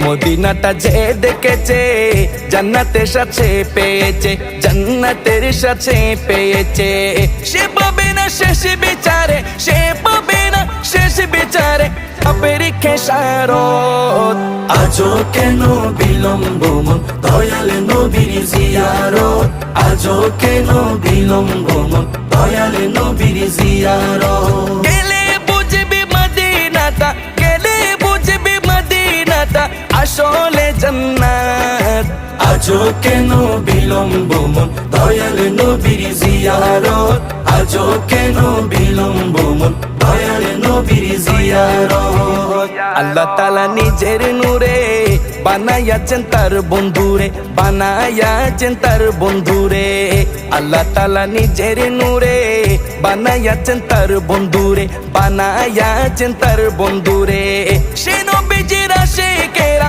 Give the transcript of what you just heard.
মদিনাটা যে দেখেছে জান্নাতের সাথে পেয়েছে, জান্নাতের সাথে পেয়েছে। সে পাবে না শেষ বিচারে, সে পাবে না শেষ বিচারে পাপের খেসারত। আজও কেন বিলম্ব মন দয়াল নবীর জিয়ারত, আজও কেন বিলম্ব মন দয়াল নবীর জিয়ারত। গেলে বুঝবি মদিনাটা, গেলে বুঝবি মদিনাটা আসলে জান্নাত। আজও কেন বিলম্ব মন দয়াল নবীর জিয়ারত, আজও কেন বিলম্ব মন দয়াল নবীর জিয়ারত। আল্লাহ তাআলা নিজের নূরে বানায়াছেন তার বন্ধুরে, বানায়াছেন তার বন্ধুরে। আল্লাহ তাআলা নিজের নূরে বানায়াছেন তার বন্ধুরে, বানায়াছেন তার বন্ধুরে। সে নবীজির আশিকেরা